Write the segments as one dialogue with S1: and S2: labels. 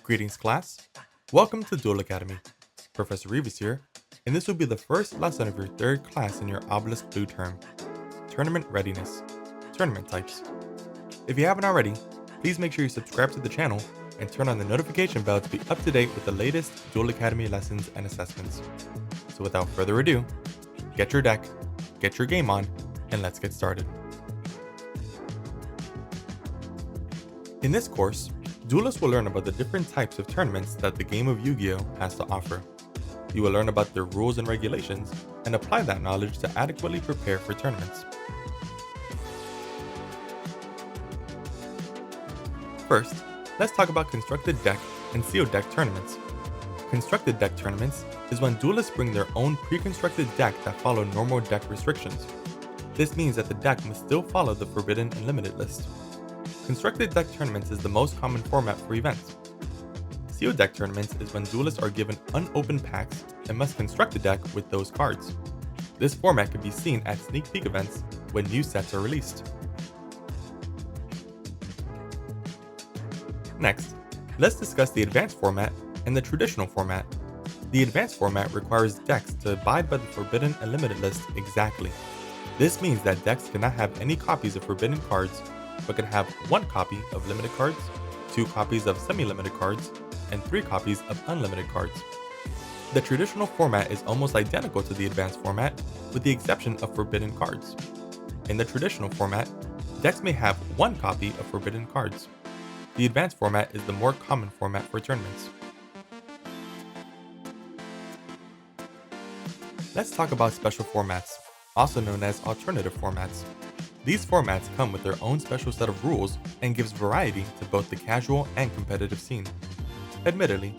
S1: Greetings, class. Welcome to Duel Academy. Professor Revis here, and this will be the first lesson of your third class in your Obelisk Blue term, Tournament Readiness, Tournament Types. If you haven't already, please make sure you subscribe to the channel and turn on the notification bell to be up to date with the latest Duel Academy lessons and assessments. So without further ado, get your deck, get your game on, and let's get started. In this course, duelists will learn about the different types of tournaments that the game of Yu-Gi-Oh! Has to offer. You will learn about their rules and regulations, and apply that knowledge to adequately prepare for tournaments. First, let's talk about constructed deck and sealed deck tournaments. Constructed deck tournaments is when duelists bring their own pre-constructed deck that follow normal deck restrictions. This means that the deck must still follow the forbidden and limited list. Constructed deck tournaments is the most common format for events. Sealed deck tournaments is when duelists are given unopened packs and must construct a deck with those cards. This format can be seen at sneak peek events when new sets are released. Next, let's discuss the advanced format and the traditional format. The advanced format requires decks to abide by the forbidden and limited list exactly. This means that decks cannot have any copies of forbidden cards, but can have 1 copy of limited cards, 2 copies of semi-limited cards, and 3 copies of unlimited cards. The traditional format is almost identical to the advanced format, with the exception of forbidden cards. In the traditional format, decks may have 1 copy of forbidden cards. The advanced format is the more common format for tournaments. Let's talk about special formats, also known as alternative formats. These formats come with their own special set of rules and gives variety to both the casual and competitive scene. Admittedly,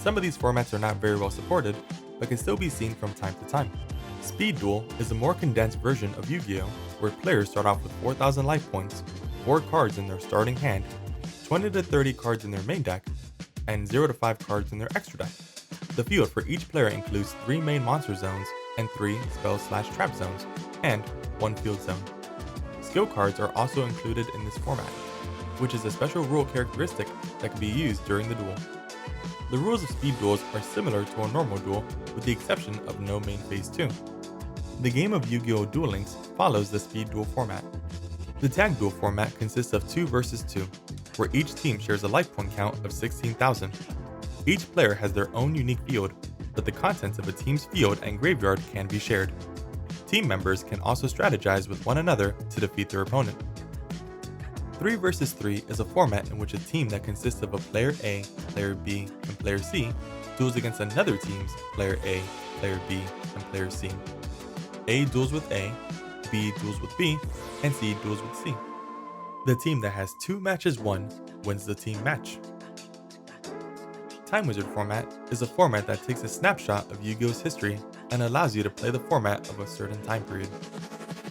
S1: some of these formats are not very well supported, but can still be seen from time to time. Speed Duel is a more condensed version of Yu-Gi-Oh! Where players start off with 4,000 life points, 4 cards in their starting hand, 20 to 30 cards in their main deck, and 0 to 5 cards in their extra deck. The field for each player includes 3 main monster zones and 3 spell/trap zones, and 1 field zone. Skill cards are also included in this format, which is a special rule characteristic that can be used during the duel. The rules of speed duels are similar to a normal duel with the exception of no main phase 2. The game of Yu-Gi-Oh! Duel Links follows the speed duel format. The tag duel format consists of 2 versus 2, where each team shares a life point count of 16,000. Each player has their own unique field, but the contents of a team's field and graveyard can be shared. Team members can also strategize with one another to defeat their opponent. 3 versus 3 is a format in which a team that consists of a player A, player B, and player C duels against another team's player A, player B, and player C. A duels with A, B duels with B, and C duels with C. The team that has 2 matches won wins the team match. Time Wizard format is a format that takes a snapshot of Yu-Gi-Oh's history and allows you to play the format of a certain time period.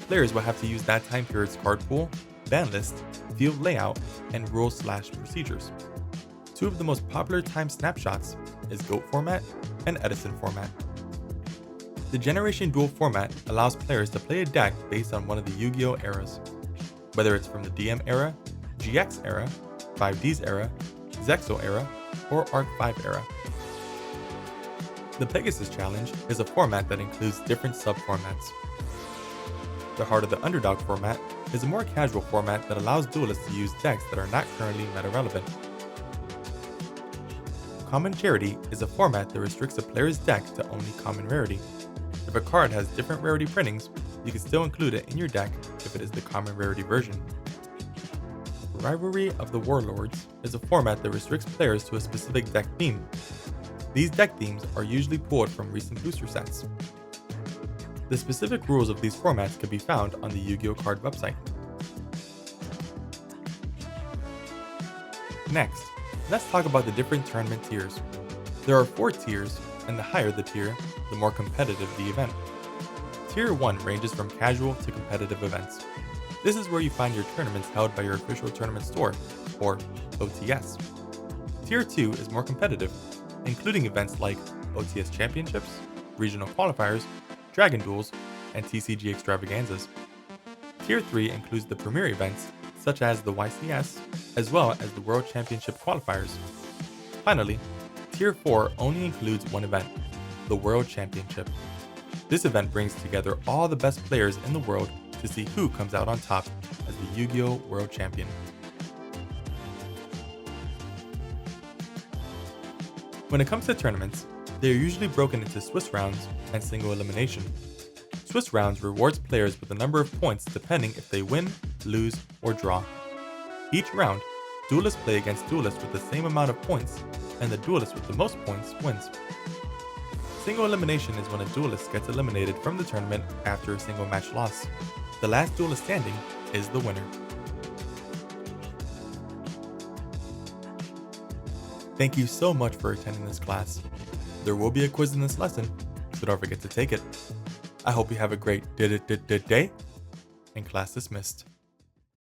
S1: Players will have to use that time period's card pool, ban list, field layout, and rules/procedures. 2 of the most popular time snapshots is GOAT format and Edison format. The Generation Duel format allows players to play a deck based on one of the Yu-Gi-Oh! Eras, whether it's from the DM era, GX era, 5Ds era, Zexal era, or Arc 5 era. The Pegasus Challenge is a format that includes different sub-formats. The Heart of the Underdog format is a more casual format that allows duelists to use decks that are not currently meta-relevant. Common Charity is a format that restricts a player's deck to only common rarity. If a card has different rarity printings, you can still include it in your deck if it is the common rarity version. Rivalry of the Warlords is a format that restricts players to a specific deck theme. These deck themes are usually pulled from recent booster sets. The specific rules of these formats can be found on the Yu-Gi-Oh! Card website. Next, let's talk about the different tournament tiers. There are 4 tiers, and the higher the tier, the more competitive the event. Tier 1 ranges from casual to competitive events. This is where you find your tournaments held by your official tournament store, or OTS. Tier 2 is more competitive, including events like OTS Championships, Regional Qualifiers, Dragon Duels, and TCG extravaganzas. Tier 3 includes the premier events, such as the YCS, as well as the World Championship qualifiers. Finally, Tier 4 only includes one event, the World Championship. This event brings together all the best players in the world to see who comes out on top as the Yu-Gi-Oh! World Champion. When it comes to tournaments, they are usually broken into Swiss rounds and single elimination. Swiss rounds rewards players with a number of points depending if they win, lose, or draw. Each round, duelists play against duelists with the same amount of points, and the duelist with the most points wins. Single elimination is when a duelist gets eliminated from the tournament after a single match loss. The last duelist standing is the winner. Thank you so much for attending this class. There will be a quiz in this lesson, so don't forget to take it. I hope you have a great day, and class dismissed.